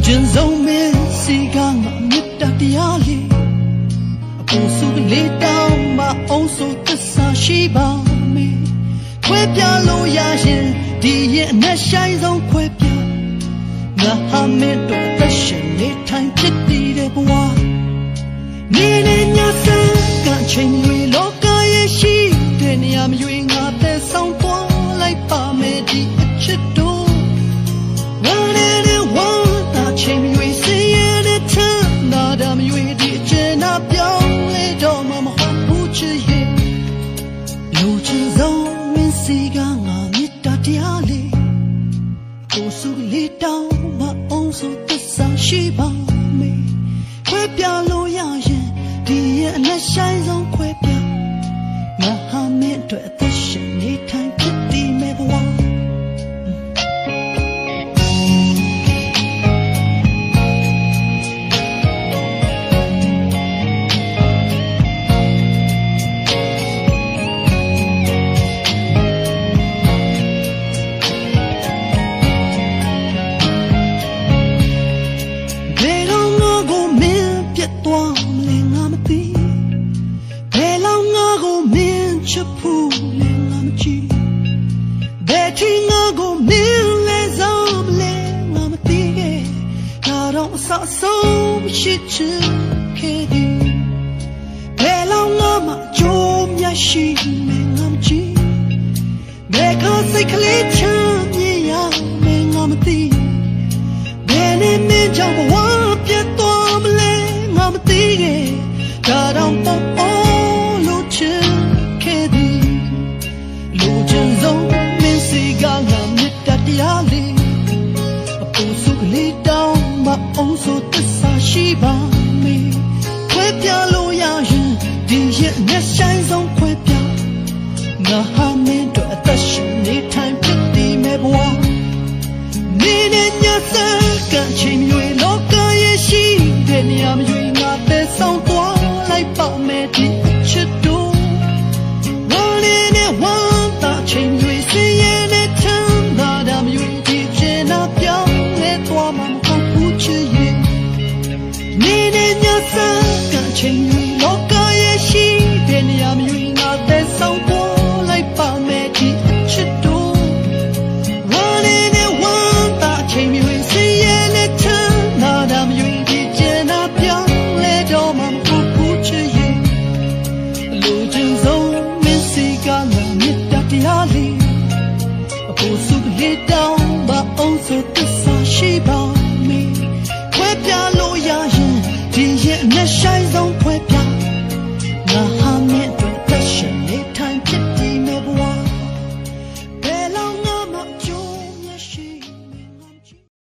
ခြင်းဆုံးမင်းစီကငါမြတ်တရားလေးအပေါ်စုလေးတောင်းမအောင်ဆိုသစ္စာရှိပါမယ်ခွဲပြလို့ရရင်ဒီရဲ့အနက်ရှိုင်းဆုံးခွဲပြငါဟာမင်းတို့သက်ရှင်နေထိုင်ဖြစ်တည်တဲ့ဘဝနေနေညစကချင်းတွေလောကရဲ့ရှိတဲ့နေရာမျိုးငါသက်ဆောင်သွားလိုက်ပါမယ်ဒီအချစ်တို့ဝမ်းနဲ့ဝမ်းသာချင်းတွေစည်ရတဲ့ထနာဒမရွေဒီအချင်နာပြောင်းလဲတော့မှမဟုတ်ဘူးချစ်ရဲ့လူချင်းဆုံးမင်းစီကငါမြတ်တရားလေးကိုစုလေးတောင်းမအောင်ဆိုသစ္စာရှိပါမယ်ခွဲပြလို့ရရင်ဒီရဲ့အလက်ဆိုင်ဆုံးခွဲပြငါဟာမင်းအတွက်အသက်ရှင်နေထိုင်ဖြစ်တည်မဲ့ဘဝဆုံးရှိချင်ခဲ့သည်ဘယ်လောက်ငါမှကြိုးမြရှိနေငါမကြည့်ဘယ်ကစိတ်ကလေးချမ်းမြေရမယ်ငါမသိဘယ်နဲ့မင်းကြောင့်ဘဝပြတ်သွားမလဲငါမသိခဲ့ဒါတော့ပေါ့လို့ချင်ခဲ့သည်လူချင်ဆုံးမင်းစီကငါမြတ်တရားလေးအပူစုကလေးတောင်းမအောင်ဆိုသစ္စာရှိပါမယ်ခွဲပြလို့ရရင်ဒီရဲ့မျက်ဆိုင်ဆုံးခွဲပြငါဟာမင်းတို့အသက်ရှင်နေထိုင်ဖြစ်တည်မဲ့ဘဝနေနေညစကချင်းမျိုးလောကရဲ့ရှိတဲ့နေရာမျိုးငါသက်ဆောင်သွားလိုက်ပါမယ်ဒီချစ်တို့ဝမ်းနဲ့ဝမ်းသာချင်းမျိုးစည်ရတဲ့ထမ်းသာတာမျိုးဒီချင်နာပြောင်းလဲသွားမှာမဟုတ်ဘူးချစ်ရဲ့နေနေညစကချင်း